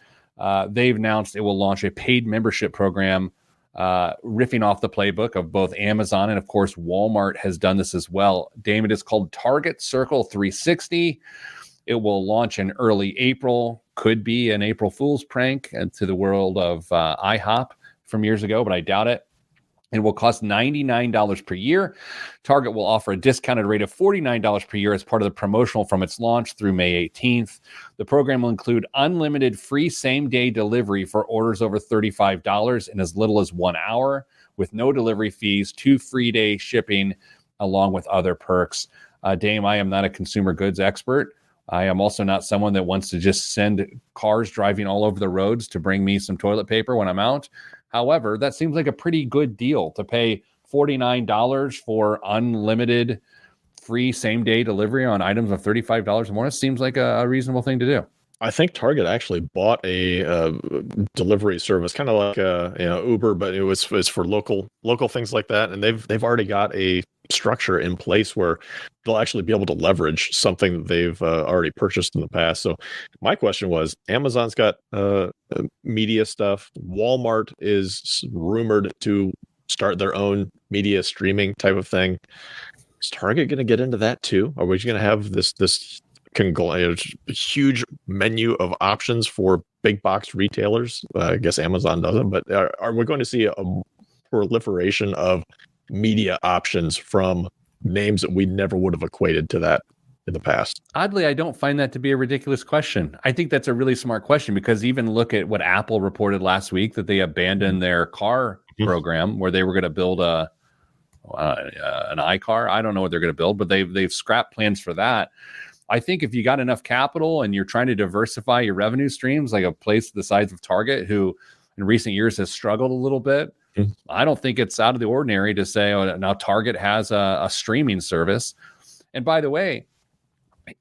They've announced it will launch a paid membership program, riffing off the playbook of both Amazon and, of course, Walmart has done this as well. Dame, it is called Target Circle 360. It will launch in early April. Could be an April Fool's prank to the world of IHOP from years ago, but I doubt it. It will cost $99 per year. Target will offer a discounted rate of $49 per year as part of the promotional from its launch through May 18th. The program will include unlimited free same-day delivery for orders over $35 in as little as 1 hour, with no delivery fees, 2 free-day shipping, along with other perks. Dame, I am not a consumer goods expert. I am also not someone that wants to just send cars driving all over the roads to bring me some toilet paper when I'm out. However, that seems like a pretty good deal to pay $49 for unlimited free same-day delivery on items of $35 or more. It seems like a reasonable thing to do. I think Target actually bought a delivery service, kind of like Uber, but it's for local things like that, and they've already got a structure in place where they'll actually be able to leverage something that they've already purchased in the past. So my question was, Amazon's got media stuff. Walmart is rumored to start their own media streaming type of thing. Is Target going to get into that too? Are we going to have this huge menu of options for big box retailers? I guess Amazon doesn't, but are we going to see a proliferation of media options from names that we never would have equated to that in the past? Oddly, I don't find that to be a ridiculous question. I think that's a really smart question, because even look at what Apple reported last week, that they abandoned their car program where they were going to build an iCar. I don't know what they're going to build, but they've scrapped plans for that. I think if you got enough capital and you're trying to diversify your revenue streams, like a place the size of Target, who in recent years has struggled a little bit, I don't think it's out of the ordinary to say, oh, now Target has a streaming service. And by the way,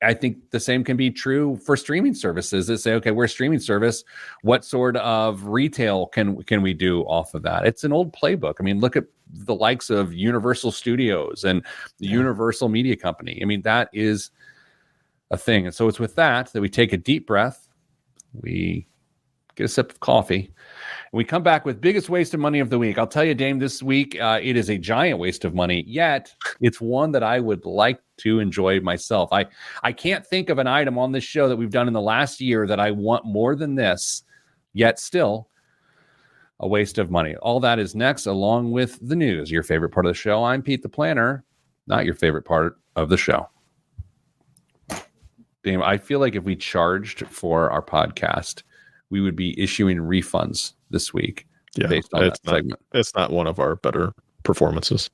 I think the same can be true for streaming services that say, okay, we're a streaming service. What sort of retail can we do off of that? It's an old playbook. I mean, look at the likes of Universal Studios and the Universal Media Company. I mean, that is a thing. And so it's with that we take a deep breath, we get a sip of coffee, and we come back with biggest waste of money of the week. I'll tell you, Dame, this week it is a giant waste of money, yet it's one that I would like to enjoy myself. I can't think of an item on this show that we've done in the last year that I want more than this, yet still a waste of money. All that is next, along with the news, your favorite part of the show. I'm Pete the Planner, not your favorite part of the show. Damn, I feel like if we charged for our podcast, we would be issuing refunds this week based on that segment. It's not one of our better performances.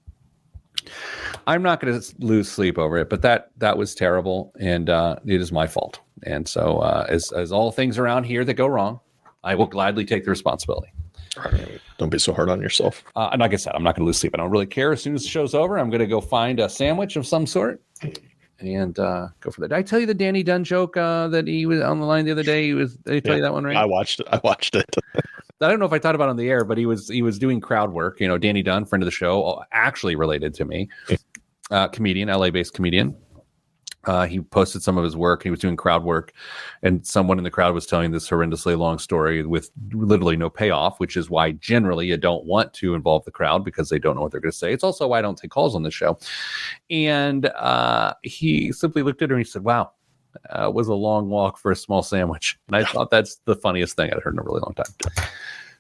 I'm not going to lose sleep over it, but that was terrible, and it is my fault. And so as all things around here that go wrong, I will gladly take the responsibility. Don't be so hard on yourself. And like I said, I'm not going to lose sleep. I don't really care. As soon as the show's over, I'm going to go find a sandwich of some sort and go for that. Did I tell you the Danny Dunn joke that he was on the line the other day? Did I tell you that one, right? I watched it. I don't know if I thought about it on the air, but he was doing crowd work. You know, Danny Dunn, friend of the show, actually related to me, comedian, LA-based comedian. He posted some of his work. He was doing crowd work, and someone in the crowd was telling this horrendously long story with literally no payoff, which is why generally you don't want to involve the crowd because they don't know what they're going to say. It's also why I don't take calls on the show. And he simply looked at her and he said, "Wow, it was a long walk for a small sandwich." And I thought that's the funniest thing I'd heard in a really long time.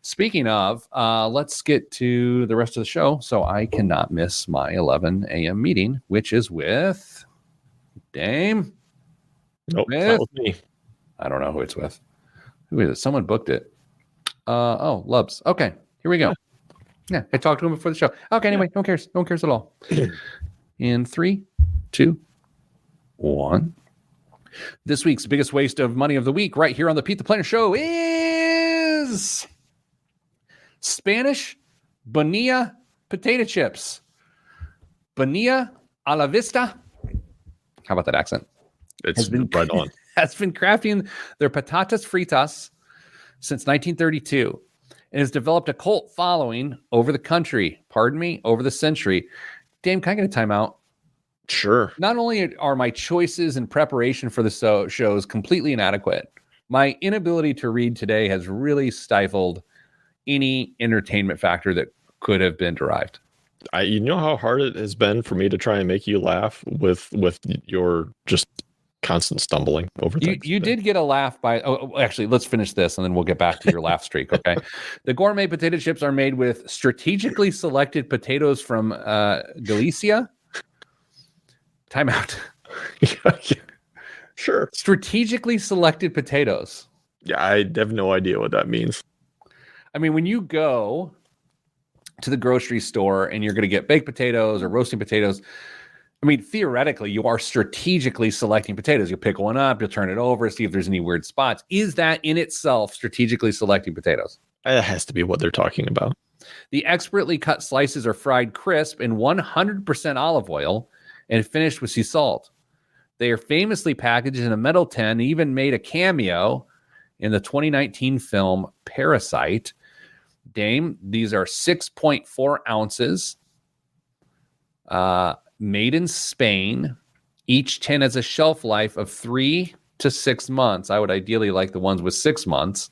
Speaking of, let's get to the rest of the show so I cannot miss my 11 a.m. meeting, which is with Dame. Nope, not with me. I don't know who it's with. Who is it? Someone booked it. Lubs. Okay, here we go. Yeah, I talked to him before the show. Okay, anyway, no one cares. No one cares at all. In 3, 2, 1. This week's biggest waste of money of the week, right here on the Pete the Planner Show, is Spanish Bonilla potato chips. Bonilla a la vista. How about that accent? It's been right on. Has been crafting their patatas fritas since 1932 and has developed a cult following over the country. Pardon me, over the century. Dame, can I get a timeout? Sure. Not only are my choices in preparation for the shows completely inadequate, my inability to read today has really stifled any entertainment factor that could have been derived. You know how hard it has been for me to try and make you laugh with your just constant stumbling over things. You did get a laugh by. Actually, let's finish this and then we'll get back to your laugh streak. Okay. The gourmet potato chips are made with strategically selected potatoes from Galicia. Timeout. Sure. Strategically selected potatoes. Yeah, I have no idea what that means. I mean, when you go to the grocery store and you're going to get baked potatoes or roasting potatoes, I mean, theoretically, you are strategically selecting potatoes. You'll pick one up, you'll turn it over, see if there's any weird spots. Is that in itself strategically selecting potatoes? That has to be what they're talking about. The expertly cut slices are fried crisp in 100% olive oil and finished with sea salt. They are famously packaged in a metal tin and even made a cameo in the 2019 film Parasite. Dame, these are 6.4 ounces, made in Spain. Each tin has a shelf life of 3 to 6 months. I would ideally like the ones with 6 months.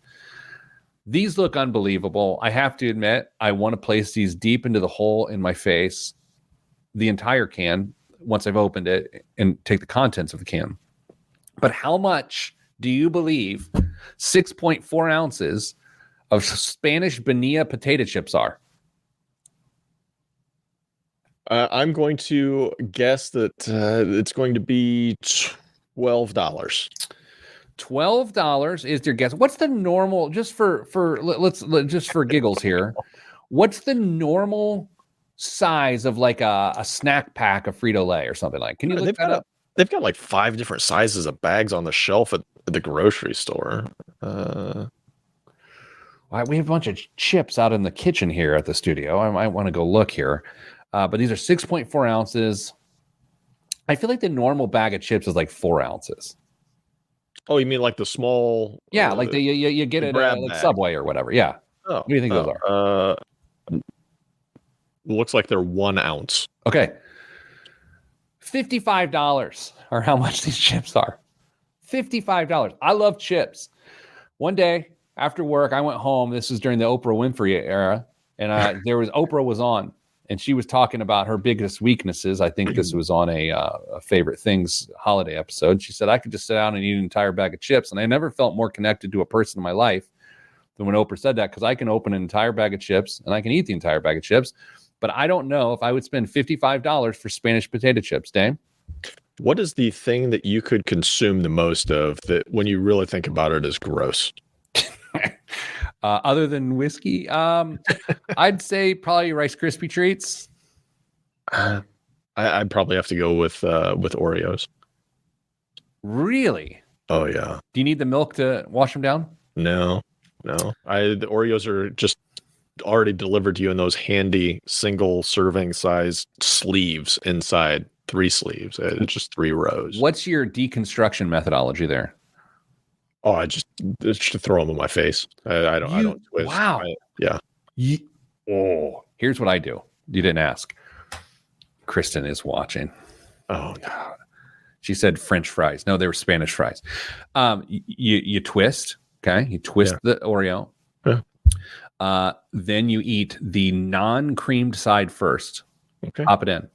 These look unbelievable. I have to admit, I want to place these deep into the hole in my face, the entire can, once I've opened it, and take the contents of the can. But how much do you believe 6.4 ounces of Spanish Bonilla potato chips are? I'm going to guess that it's going to be $12. $12 is your guess. What's the normal, just for giggles here, what's the normal size of like a snack pack of Frito-Lay or something like? Can you look that up? They've got like 5 different sizes of bags on the shelf at the grocery store. We have a bunch of chips out in the kitchen here at the studio. I might want to go look here. But these are 6.4 ounces. I feel like the normal bag of chips is like 4 ounces. Oh, you mean like the small? Yeah, like you get it at like Subway or whatever. Yeah. Oh, what do you think those are? Looks like they're 1 ounce. Okay. $55 are how much these chips are. $55. I love chips. One day after work, I went home. This was during the Oprah Winfrey era, and Oprah was on, and she was talking about her biggest weaknesses. I think this was on a Favorite Things holiday episode. She said, I could just sit down and eat an entire bag of chips, and I never felt more connected to a person in my life than when Oprah said that, because I can open an entire bag of chips, and I can eat the entire bag of chips, but I don't know if I would spend $55 for Spanish potato chips, Dame. What is the thing that you could consume the most of that when you really think about it is gross? Other than whiskey, I'd say probably Rice Krispie treats. I'd probably have to go with Oreos. Really? Oh yeah. Do you need the milk to wash them down? No. The Oreos are just already delivered to you in those handy single serving size sleeves inside. 3 sleeves. It's just 3 rows. What's your deconstruction methodology there? Oh, I just throw them in my face. I don't twist. Wow. Here's what I do. You didn't ask. Kristen is watching. Oh no. She said French fries. No, they were Spanish fries. You twist. Okay. You twist the Oreo. Yeah. Then you eat the non-creamed side first. Okay. Pop it in.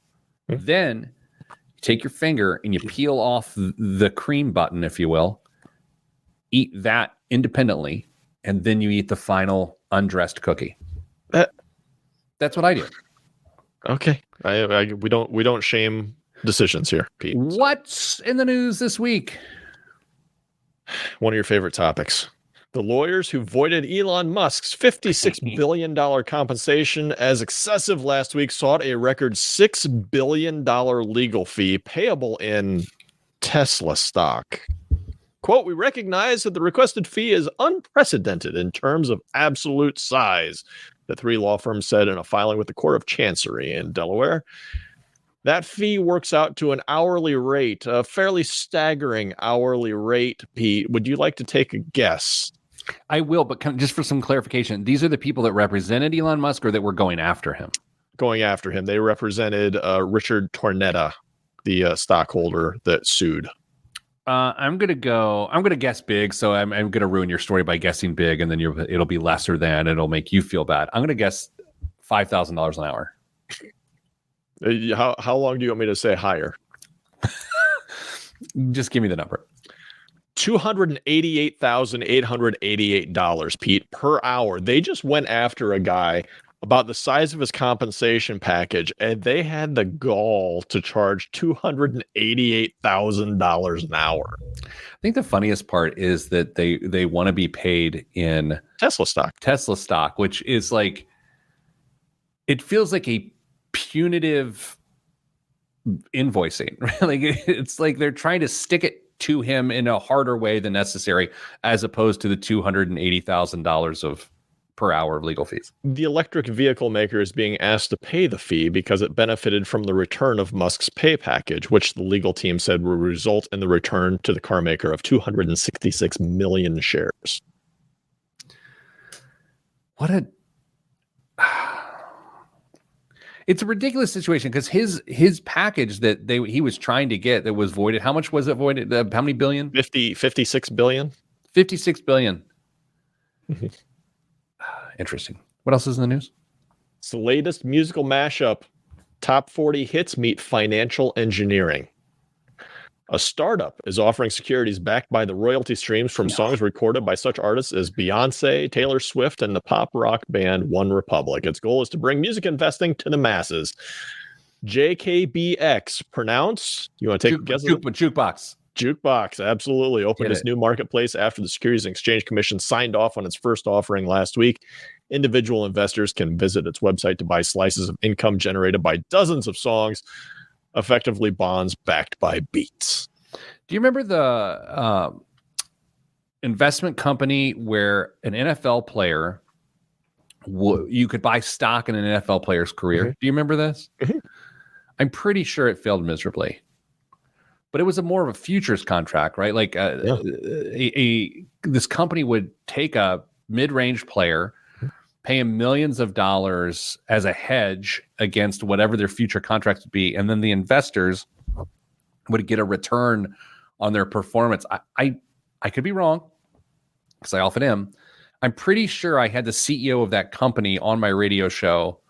Then you take your finger and you peel off the cream button, if you will. Eat that independently, and then you eat the final undressed cookie. That's what I do. Okay. We don't shame decisions here, Pete. What's in the news this week? One of your favorite topics. The lawyers who voided Elon Musk's $56 billion compensation as excessive last week sought a record $6 billion legal fee payable in Tesla stock. Quote, we recognize that the requested fee is unprecedented in terms of absolute size, the 3 law firms said in a filing with the Court of Chancery in Delaware. That fee works out to an hourly rate, a fairly staggering hourly rate. Pete, would you like to take a guess? I will, but just for some clarification, these are the people that represented Elon Musk or that were going after him? Going after him. They represented Richard Tornetta, the stockholder that sued. I'm gonna guess big, so I'm gonna ruin your story by guessing big, and then it'll be lesser than, it'll make you feel bad. I'm gonna guess $5,000 an hour. How long do you want me to say higher? Just give me the number. $288,888, Pete, per hour. They just went after a guy about the size of his compensation package, and they had the gall to charge $288,000 an hour. I think the funniest part is that they want to be paid in Tesla stock, which is like, it feels like a punitive invoicing, right? Like it's like they're trying to stick it to him in a harder way than necessary, as opposed to the $280,000 of per hour of legal fees. The electric vehicle maker is being asked to pay the fee because it benefited from the return of Musk's pay package, which the legal team said will result in the return to the car maker of 266 million shares. It's a ridiculous situation, because his package that he was trying to get that was voided. How much was it voided? How many billion? 56 billion. 56 billion. Interesting. What else is in the news? It's the latest musical mashup. Top 40 hits meet financial engineering. A startup is offering securities backed by the royalty streams from songs recorded by such artists as Beyonce, Taylor Swift, and the pop rock band One Republic. Its goal is to bring music investing to the masses. JKBX, pronounce? You want to take a guess? Jukebox. Jukebox, absolutely. Opened its new marketplace after the Securities and Exchange Commission signed off on its first offering last week. Individual investors can visit its website to buy slices of income generated by dozens of songs, effectively bonds backed by beats. Do you remember the investment company where an NFL player, you could buy stock in an NFL player's career? Mm-hmm. Do you remember this? Mm-hmm. I'm pretty sure it failed miserably. But it was more of a futures contract, right? Like this company would take a mid-range player, pay him millions of dollars as a hedge against whatever their future contracts would be, and then the investors would get a return on their performance. I could be wrong because I often am. I'm pretty sure I had the CEO of that company on my radio show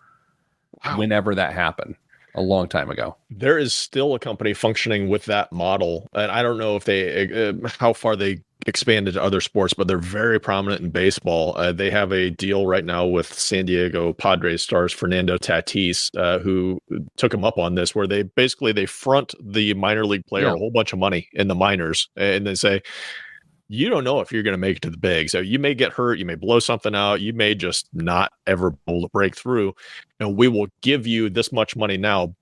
whenever that happened a long time ago. There is still a company functioning with that model, and I don't know if they how far they expanded to other sports, but they're very prominent in baseball. They have a deal right now with San Diego Padres stars Fernando Tatis, who took him up on this, where they front the minor league player a whole bunch of money in the minors, and they say, you don't know if you're going to make it to the big. So you may get hurt. You may blow something out. You may just not ever be able to break through. And we will give you this much money now,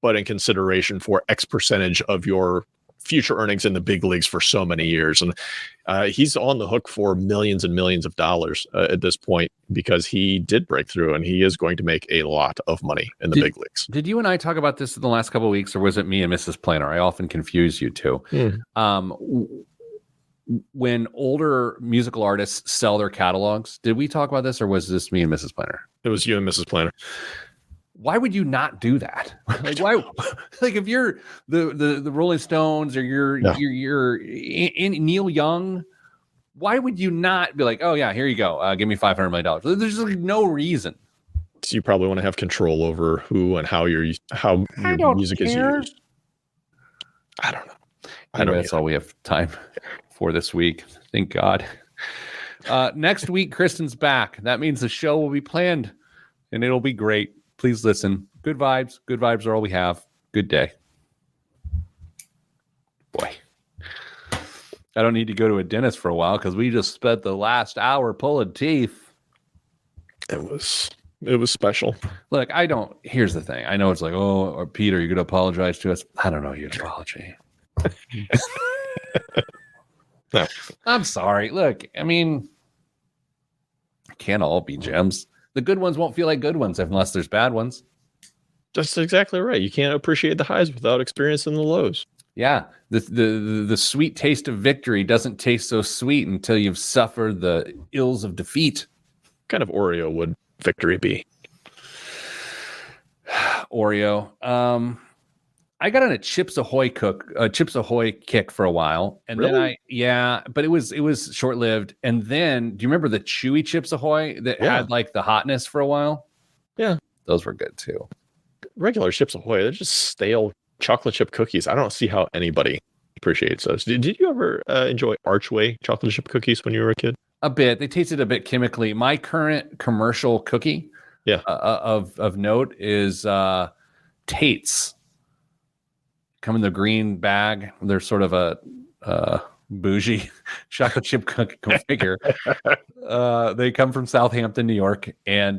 but in consideration for X percentage of your future earnings in the big leagues for so many years. And he's on the hook for millions and millions of dollars at this point because he did break through and he is going to make a lot of money in the big leagues. Did you and I talk about this in the last couple of weeks, or was it me and Mrs. Planner? I often confuse you two. When older musical artists sell their catalogs, did we talk about this, or was this me and Mrs. Planner? It was you and Mrs. Planner. Why would you not do that? Like, why? Like, if you're the Rolling Stones or you're in Neil Young, why would you not be like, oh yeah, here you go, give me $500 million? There's like no reason. So you probably want to have control over who and how your music is used. I don't know. That's all we have time for this week. Thank God. Next week, Kristen's back. That means the show will be planned and it'll be great. Please listen. Good vibes. Good vibes are all we have. Good day. Boy, I don't need to go to a dentist for a while because we just spent the last hour pulling teeth. It was special. Look, here's the thing. I know it's like, oh, or Peter, you're going to apologize to us. I don't know your apology. No. I'm sorry. Look, I mean, can't all be gems. The good ones won't feel like good ones unless there's bad ones. That's exactly right. You can't appreciate the highs without experiencing the lows. Yeah. The sweet taste of victory doesn't taste so sweet until you've suffered the ills of defeat. What kind of Oreo would victory be? Oreo. I got on a Chips Ahoy kick for a while, and really? then but it was short lived. And then, do you remember the chewy Chips Ahoy that had like the hotness for a while? Yeah, those were good too. Regular Chips Ahoy, they're just stale chocolate chip cookies. I don't see how anybody appreciates those. Did you ever enjoy Archway chocolate chip cookies when you were a kid? A bit. They tasted a bit chemically. My current commercial cookie, of note is Tate's. Come in the green bag. They're sort of a bougie chocolate chip configure. They come from Southampton, New York, and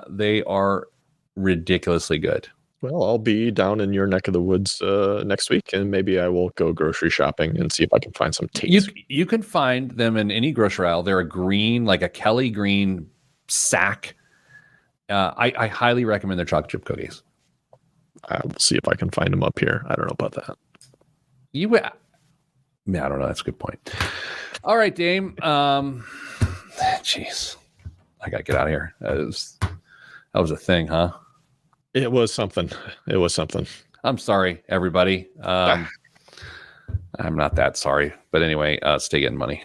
they are ridiculously good. Well, I'll be down in your neck of the woods next week, and maybe I will go grocery shopping and see if I can find some Tate's. You can find them in any grocery aisle. They're a green, like a Kelly green sack. I highly recommend their chocolate chip cookies. I will see if I can find them up here. I don't know about that. I don't know. That's a good point. All right, Dame. Jeez, I gotta get out of here. That was a thing, huh? It was something. I'm sorry, everybody. I'm not that sorry, but anyway, stay getting money.